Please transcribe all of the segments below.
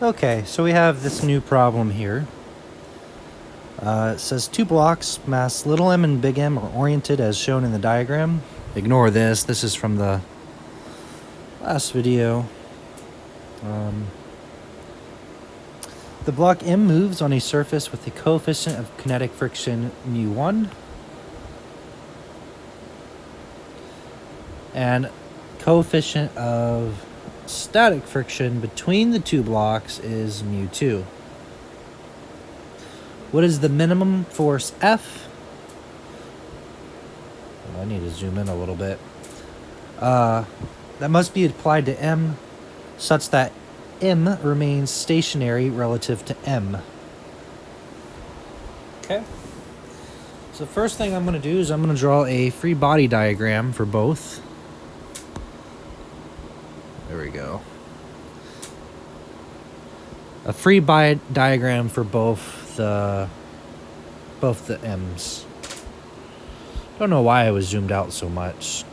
Okay, so we have this new problem here. It says two blocks, mass little m and big M are oriented as shown in the diagram. Ignore this. This is from the last video. The block M moves on a surface with the coefficient of kinetic friction μ1 and coefficient of static friction between the two blocks is μ2. What is the minimum force F? I need to zoom in a little bit. That must be applied to M such that M remains stationary relative to M. Okay. So the first thing I'm going to do is I'm going to draw a free body diagram for both. There we go. A free body diagram for both the M's. Don't know why I was zoomed out so much.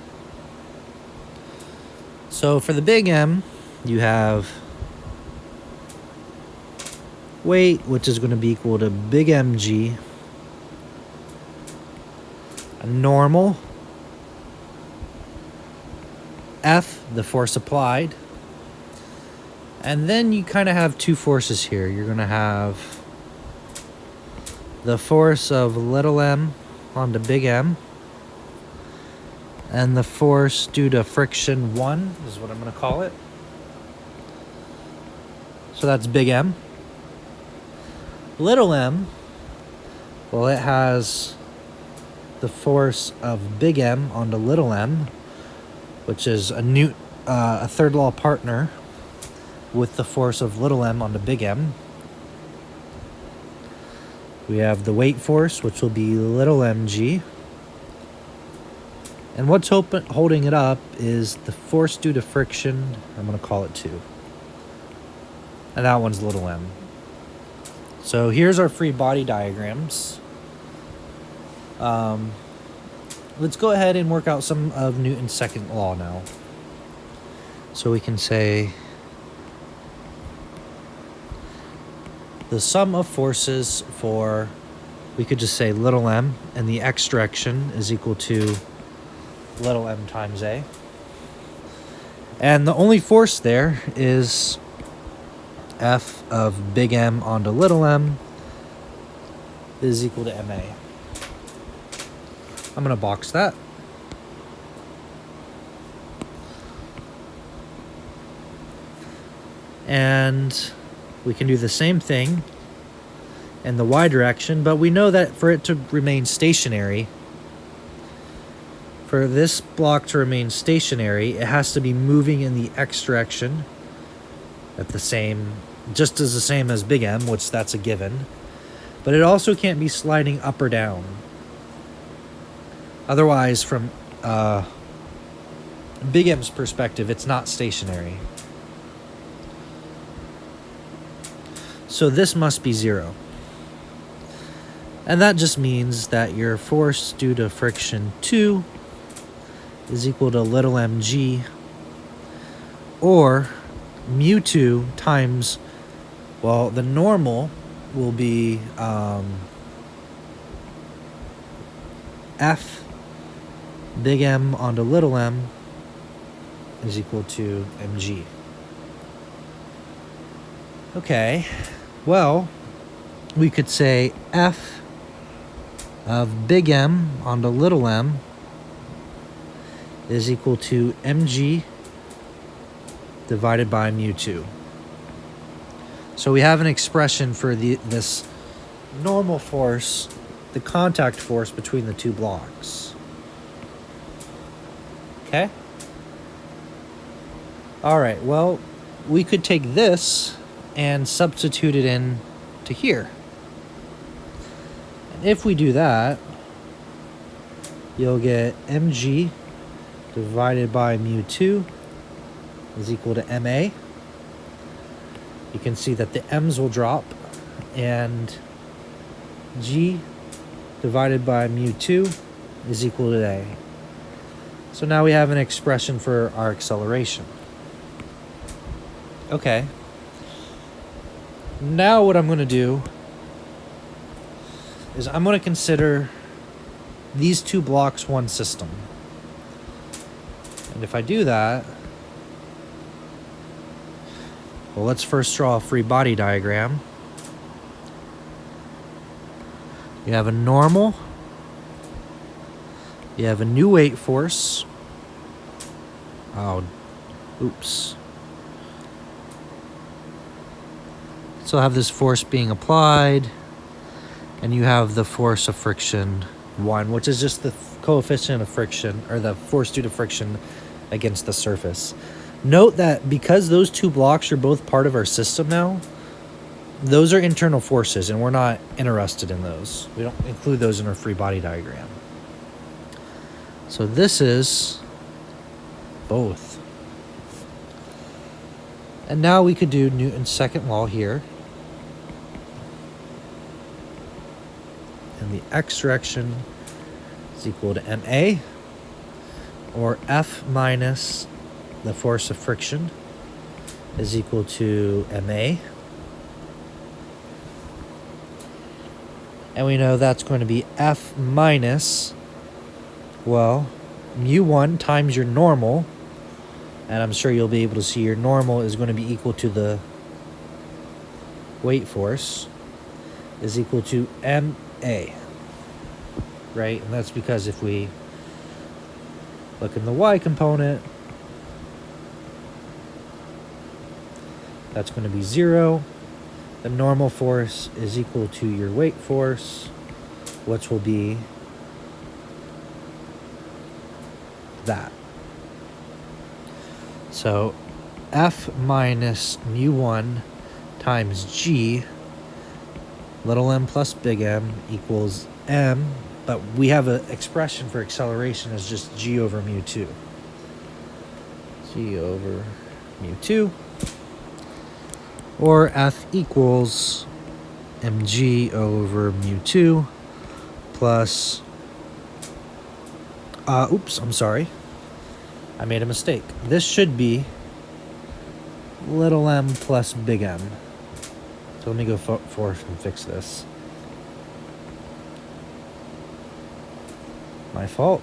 So for the big M, you have weight, which is going to be equal to big mg, a normal, F, the force applied, and then you kind of have two forces here. You're going to have the force of little m onto big M, and the force due to friction 1 is what I'm going to call it. So that's big M. Little m, well, it has the force of big M onto little m, which is a third law partner with the force of little m onto big M. We have the weight force, which will be little mg. And what's holding it up is the force due to friction. I'm going to call it 2. And that one's little m. So here's our free body diagrams. Let's go ahead and work out some of Newton's second law now. So we can say the sum of forces for, we could just say little m, and the x direction is equal to little m times a. And the only force there is F of big M onto little m is equal to ma. I'm going to box that. And we can do the same thing in the y direction, but we know that for it to remain stationary, for this block to remain stationary, it has to be moving in the x direction at the same, just as the same as big M, which that's a given. But it also can't be sliding up or down. Otherwise, from big M's perspective, it's not stationary. So this must be 0. And that just means that your force due to friction 2 is equal to little mg, or μ2 times, well, the normal will be F big M onto little m is equal to mg. Okay, well, we could say F of big M onto little m is equal to mg divided by μ2. So we have an expression for this normal force, the contact force between the two blocks. Okay? All right, well, we could take this and substitute it in to here. And if we do that, you'll get mg divided by μ2 is equal to ma. You can see that the m's will drop, and g divided by μ2 is equal to a. So now we have an expression for our acceleration. Okay. Now what I'm going to do is I'm going to consider these two blocks one system. And if I do that, well, let's first draw a free body diagram. You have a normal, you have a new weight force. Oh, oops. So I have this force being applied, and you have the force of friction 1, which is just the coefficient of friction, or the force due to friction against the surface. Note that because those two blocks are both part of our system now, those are internal forces, and we're not interested in those. We don't include those in our free body diagram. So this is both. And now we could do Newton's second law here. And the x direction is equal to ma, or F minus the force of friction is equal to ma. And we know that's going to be F minus, well, mu1 times your normal. And I'm sure you'll be able to see your normal is going to be equal to the weight force is equal to ma. Right? And that's because if we look in the y component, that's going to be 0. The normal force is equal to your weight force, which will be that. So F minus mu1 times g, little m plus big M equals m, but we have an expression for acceleration as just g over mu2. G over mu2. Or F equals mg over mu2 plus, oops, I'm sorry. I made a mistake. This should be little m plus big M. So let me go forth and fix this. My fault.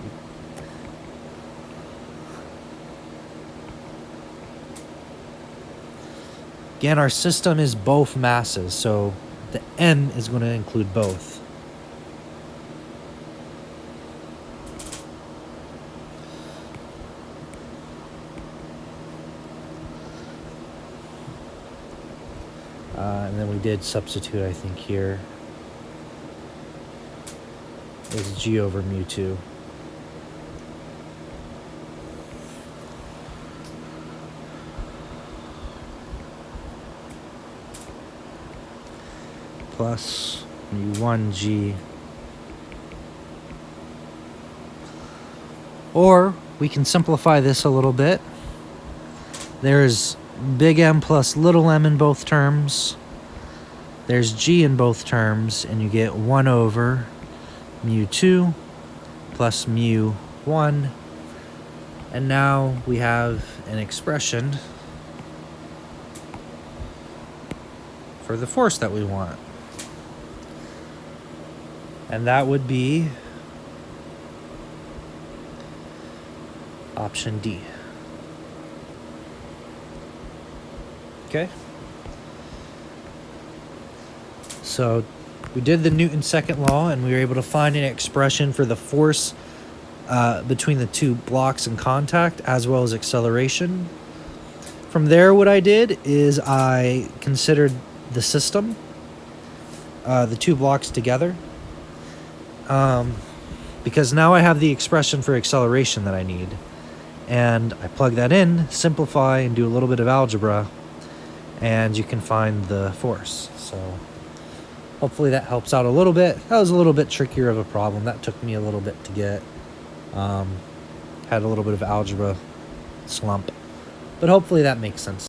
Again, our system is both masses, so the m is going to include both. And then we did substitute, I think, here is g over mu2. Plus mu1g. Or we can simplify this a little bit. There's big M plus little m in both terms. There's g in both terms, and you get 1 over mu2 plus mu1. And now we have an expression for the force that we want. And that would be option D. Okay? So we did the Newton's second law, and we were able to find an expression for the force between the two blocks in contact, as well as acceleration. From there, what I did is I considered the system, the two blocks together, because now I have the expression for acceleration that I need. And I plug that in, simplify, and do a little bit of algebra, and you can find the force. So hopefully that helps out a little bit. That was a little bit trickier of a problem. That took me a little bit to get. Had a little bit of algebra slump, but hopefully that makes sense.